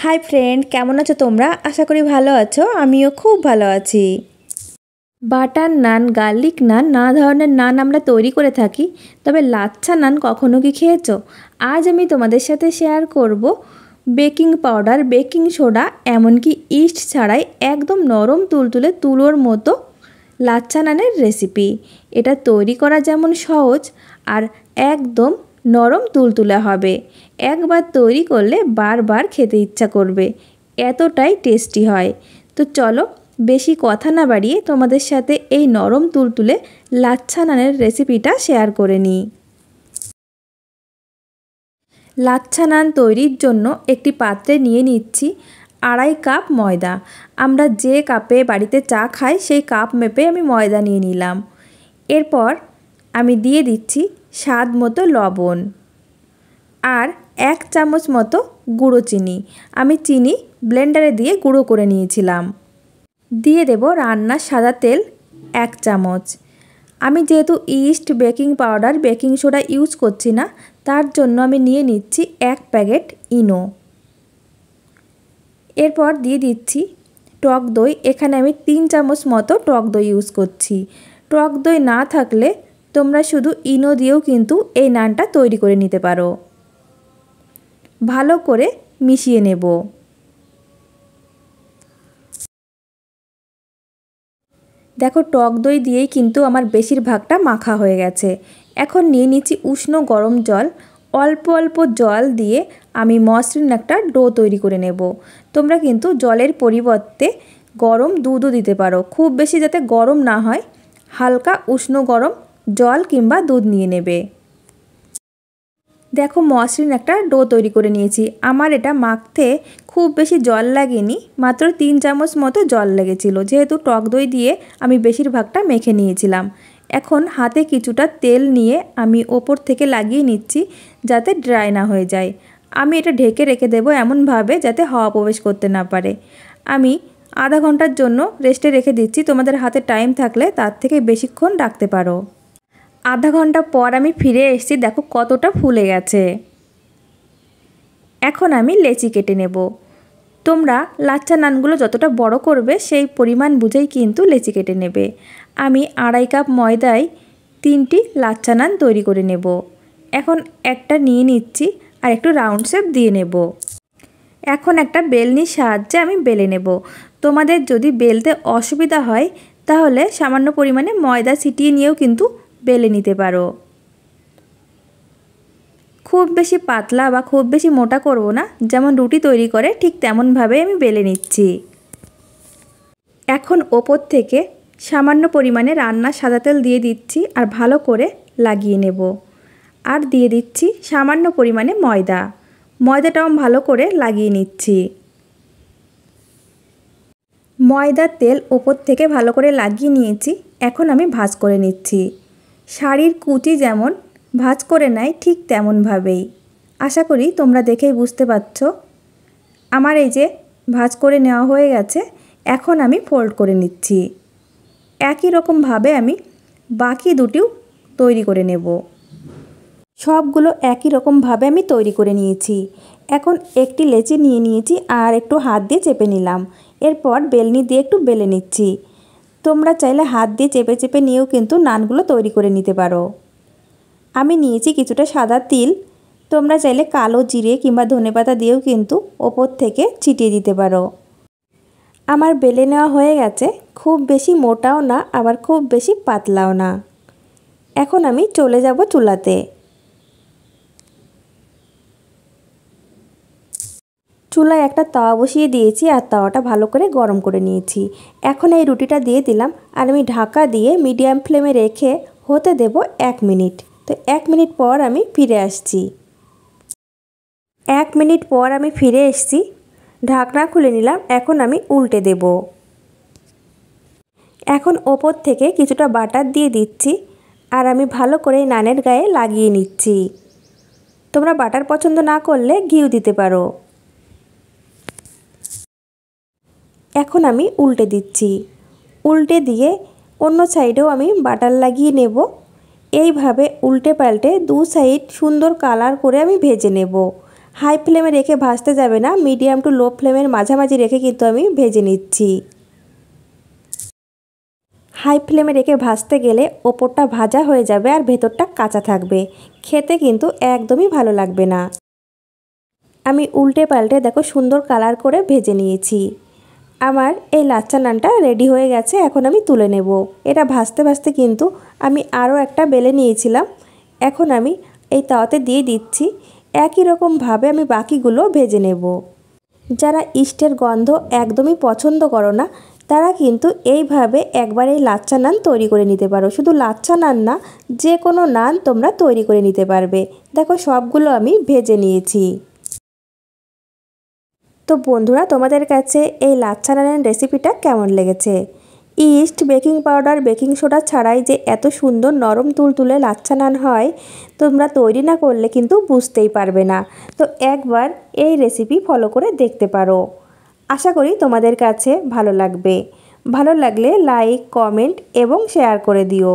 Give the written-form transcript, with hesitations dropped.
Hi friend, কেমন আছো তোমরা? আশা করি ভালো আছো। আমিও খুব ভালো আছি। বাটার নান, গার্লিক নান, নানা ধরনের নান আমরা তৈরি করে থাকি, তবে লাচ্ছা নান কখনো কি খেয়েছো? আজ আমি তোমাদের সাথে শেয়ার করব বেকিং পাউডার, বেকিং সোডা, এমনকি ইস্ট ছাড়াই একদম নরম তুলতুলে তুলোর মতো লাচ্ছা নানের রেসিপি। এটা তৈরি করা যেমন সহজ আর একদম নরম তুলতুলে হবে। একবার তৈরি করলে বারবার খেতে ইচ্ছা করবে, এতটাই টেস্টি হয়। তো চলো বেশি কথা না বাড়িয়ে তোমাদের সাথে এই নরম তুলতুলে লাচ্ছা নানের রেসিপিটা শেয়ার করে নিই। লাচ্ছা নান তৈরির জন্য একটি পাত্রে নিয়ে নিচ্ছি 2.5 কাপ ময়দা। আমরা যে কাপে বাড়িতে চা খাই সেই কাপ মেপে আমি ময়দা নিয়ে নিলাম। এরপর আমি দিয়ে দিচ্ছি স্বাদ মতো লবণ আর 1 চামচ মতো গুঁড়ো চিনি। আমি চিনি ব্লেন্ডারে দিয়ে গুঁড়ো করে নিয়েছিলাম। দিয়ে দেব রান্নার সাদা তেল 1 চামচ। আমি যেহেতু east, baking powder, baking soda use করছি না, তার জন্য আমি নিয়ে নিচ্ছি 1 প্যাকেট ইনো। এরপর দিয়ে দিচ্ছি টক দই। এখানে আমি 3 চামচ মতো টক দই ইউজ করছি। টক দই না থাকলে তোমরা শুধু ইনো দিয়েও কিন্তু এই নানটা তৈরি করে নিতে পারো। ভালো করে মিশিয়ে নেব। দেখো, টক দই দিয়েই কিন্তু আমার বেশিরভাগটা মাখা হয়ে গেছে। এখন নিয়ে নিচ্ছি উষ্ণ গরম জল। অল্প অল্প জল দিয়ে আমি মসৃণ একটা ডো তৈরি করে নেব। তোমরা কিন্তু জলের পরিবর্তে গরম দুধও দিতে পারো, খুব বেশি যাতে গরম না হয়, হালকা উষ্ণ গরম জল কিংবা দুধ নিয়ে নেবে। দেখো, মসৃণ একটা ডো তৈরি করে নিয়েছি। আমার এটা মাখতে খুব বেশি জল লাগেনি, মাত্র 3 চামচ মতো জল লেগেছিল, যেহেতু টক দই দিয়ে আমি বেশিরভাগটা মেখে নিয়েছিলাম। এখন হাতে কিছুটা তেল নিয়ে আমি ওপর থেকে লাগিয়ে নিচ্ছি যাতে ড্রাই না হয়ে যায়। আমি এটা ঢেকে রেখে দেবো এমনভাবে যাতে হাওয়া প্রবেশ করতে না পারে। আমি আধা ঘন্টার জন্য রেস্টে রেখে দিচ্ছি। তোমাদের হাতে টাইম থাকলে তার থেকে বেশিক্ষণ রাখতে পারো। আধা ঘন্টা পর আমি ফিরে এসেছি। দেখো কতটা ফুলে গেছে। এখন আমি লেচি কেটে নেব। তোমরা লাচ্ছা নানগুলো যতটা বড় করবে সেই পরিমাণ বুঝেই কিন্তু লেচি কেটে নেবে। আমি 2.5 কাপ ময়দায় 3টি লাচ্ছা নান তৈরি করে নেব। এখন একটা নিয়ে নিচ্ছি আর একটু রাউন্ড শেপ দিয়ে নেব। এখন একটা বেলনির সাহায্যে আমি বেলে নেব। তোমাদের যদি বেলতে অসুবিধা হয় তাহলে সামান্য পরিমাণে ময়দা ছিটিয়ে নিয়েও কিন্তু বেলে নিতে পারো। খুব বেশি পাতলা বা খুব বেশি মোটা করব না, যেমন রুটি তৈরি করে ঠিক তেমনভাবে আমি বেলে নিচ্ছি। এখন ওপর থেকে সামান্য পরিমাণে রান্নার সাদা তেল দিয়ে দিচ্ছি আর ভালো করে লাগিয়ে নেব। আর দিয়ে দিচ্ছি সামান্য পরিমাণে ময়দা। ময়দাটাও ভালো করে লাগিয়ে নিচ্ছি। ময়দার তেল ওপর থেকে ভালো করে লাগিয়ে নিয়েছি। এখন আমি ভাঁজ করে নিচ্ছি। শাড়ির কুচি যেমন ভাঁজ করে নেয় ঠিক তেমনভাবেই। আশা করি তোমরা দেখেই বুঝতে পারছো। আমার এই যে ভাঁজ করে নেওয়া হয়ে গেছে। এখন আমি ফোল্ড করে নিচ্ছি। একই রকমভাবে আমি বাকি দুটিও তৈরি করে নেব। সবগুলো একই রকমভাবে আমি তৈরি করে নিয়েছি। এখন একটি লেচি নিয়ে নিয়েছি আর একটু হাত দিয়ে চেপে নিলাম। এরপর বেলনি দিয়ে একটু বেলে নিচ্ছি। তোমরা চাইলে হাত দিয়ে চেপে চেপে নিয়েও কিন্তু নানগুলো তৈরি করে নিতে পারো। আমি নিয়েছি কিছুটা সাদা তিল। তোমরা চাইলে কালো জিরে কিংবা ধনেপাতা দিয়েও কিন্তু ওপর থেকে ছিটিয়ে দিতে পারো। আমার বেলে নেওয়া হয়ে গেছে। খুব বেশি মোটাও না আবার খুব বেশি পাতলাও না। এখন আমি চলে যাব চুলাতে। চুলায় একটা তাওয়া বসিয়ে দিয়েছি আর তাওয়াটা ভালো করে গরম করে নিয়েছি। এখন এই রুটিটা দিয়ে দিলাম আর আমি ঢাকা দিয়ে মিডিয়াম ফ্লেমে রেখে হতে দেব 1 মিনিট। তো 1 মিনিট পর আমি ফিরে আসছি। 1 মিনিট পর আমি ফিরে এসেছি। ঢাকনা খুলে নিলাম। এখন আমি উল্টে দেব। এখন ওপর থেকে কিছুটা বাটার দিয়ে দিচ্ছি আর আমি ভালো করে নানের গায়ে লাগিয়ে নিচ্ছি। তোমরা বাটার পছন্দ না করলে ঘিও দিতে পারো। এখন আমি উল্টে দিচ্ছি। উল্টে দিয়ে অন্য সাইডেও আমি বাটার লাগিয়ে নেব। এইভাবে উল্টে পাল্টে দু সাইড সুন্দর কালার করে আমি ভেজে নেব। হাই ফ্লেমে রেখে ভাজতে যাবে না, মিডিয়াম টু লো ফ্লেমের মাঝামাঝি রেখে কিন্তু আমি ভেজে নিচ্ছি। হাই ফ্লেমে রেখে ভাজতে গেলে ওপরটা ভাজা হয়ে যাবে আর ভেতরটা কাঁচা থাকবে, খেতে কিন্তু একদমই ভালো লাগবে না। আমি উল্টে পাল্টে দেখো সুন্দর কালার করে ভেজে নিয়েছি। আমার এই লাচ্চা নানটা রেডি হয়ে গেছে, এখন আমি তুলে নেব। এটা ভাজতে ভাজতে কিন্তু আমি আরও একটা বেলে নিয়েছিলাম, এখন আমি এই তাওয়াতে দিয়ে দিচ্ছি। একই রকমভাবে আমি বাকিগুলো ভেজে নেব। যারা ইস্টের গন্ধ একদমই পছন্দ করো না, তারা কিন্তু এইভাবে একবার এই লাচ্চা নান তৈরি করে নিতে পারো। শুধু লাচ্চা নান না, যে কোনো নান তোমরা তৈরি করে নিতে পারবে। দেখো সবগুলো আমি ভেজে নিয়েছি। তো বন্ধুরা, তোমাদের কাছে এই লাচ্চা নানের রেসিপিটা কেমন লেগেছে? East, baking powder, baking soda ছাড়াই যে এত সুন্দর নরম তুলতুলে লাচ্চা নান হয়, তোমরা তৈরি না করলে কিন্তু বুঝতেই পারবে না। তো একবার এই রেসিপি ফলো করে দেখতে পারো। আশা করি তোমাদের কাছে ভালো লাগবে। ভালো লাগলে লাইক, কমেন্ট এবং শেয়ার করে দিও।